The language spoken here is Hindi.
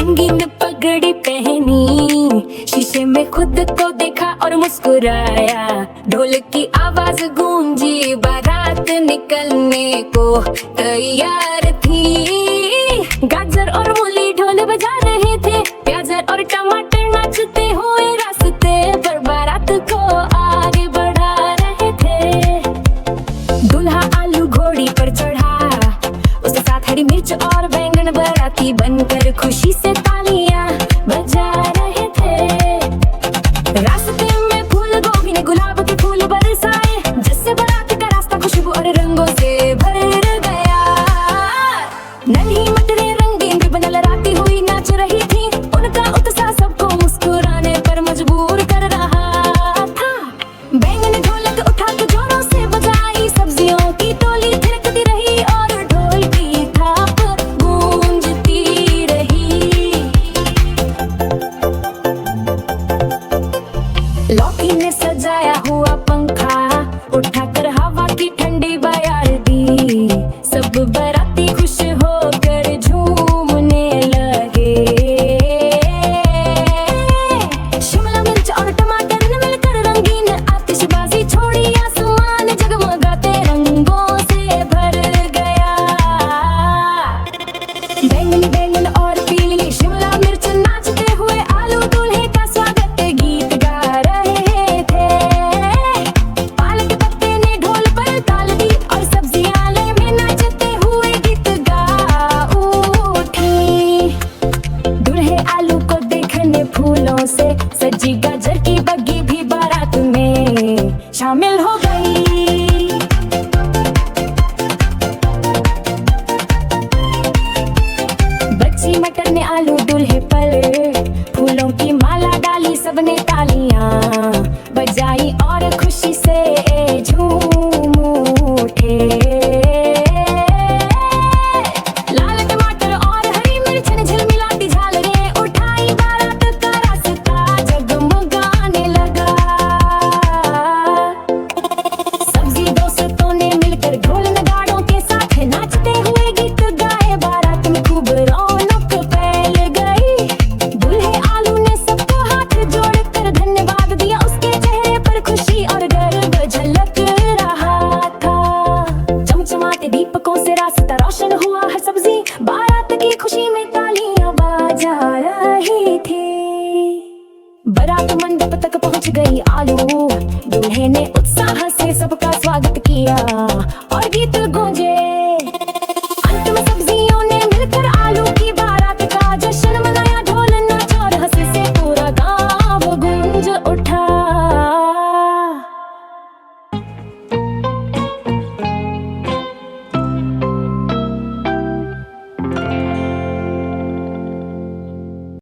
रंगीन पगड़ी पहनी, शीशे में खुद को देखा और मुस्कुराया। ढोल की आवाज गूंजी, बारात निकलने को तैयार थी। गाजर और मूली ढोल बजा रहे थे, प्याज और टमाटर नाचते हुए रास्ते पर बारात को आगे बढ़ा रहे थे। दूल्हा आलू घोड़ी पर चढ़ा, उसके साथ हरी मिर्च और बैंगन बाराती बनकर खुशी से तालियां बजा रहे थे। रास्ते में फूल गोभी ने गुलाब के फूल बरसाए, जिससे बारात का रास्ता खुशबू और रंगों से भर गया। नन्ही मटरे रंगीन रिबन लहराती हुई नाच रही थी, उनका उत्साह सबको मुस्कुराने पर मजबूर कर रहा था। बैंगन ढोलक उठा के जोरों से बजाई, सब्जियों की टोली थिरकती रही और ढोल की थाप गूंजती रही। लौकी ने सजाया हुआ पंखा उठाकर हवा की ठंडी बयार दी। सब बाराती खुश होकर झूमने लगे। शिमला मिर्च और टमाटर ने मिलकर रंगीन आतिशबाजी छोड़ी, आसमान जगमगाते रंगों से भर गया। बैंगन बैंगन और पीली शिमला मिर्च नाचते हुए आलू दूल्हे का स्वागत गीत गा रहे थे। पालक पत्ते ने ढोल पर ताल दी और सब्जियां ले में नाचते हुए गीत गा उठी। दूल्हे आलू को देखने फूलों से सजी गाजर की बग्गी भी बारात में शामिल हो गई। बच्ची मटर ने आलू दूल्हे पर फूलों की माला डाली, सबने तालियां बजाई और खुशी से झूम उठे। लाल टमाटर और हरी मिर्च ने झिलमिलाती झालरें उठाई, बारात का रास्ता जगमगाने लगा। सब्जी दोस्तों ने मिलकर ढोल नगाड़ों के साथ नाचते हुए गीत गाए, बारात में खूब रौनक फैल गई। दूल्हे आलू ने सबको हाथ जोड़कर धन्यवाद दिया, उसके चेहरे पर खुशी और गर्व झलक रहा था। चमचमाते दीपकों से रास्ता रोशन हुआ, हर सब्जी बारात की खुशी में तालियां बजा रही थी। बारात मंडप तक पहुंच गई आलू, दूल्हे ने उत्साह से सबका स्वागत किया और गीत गूंजे।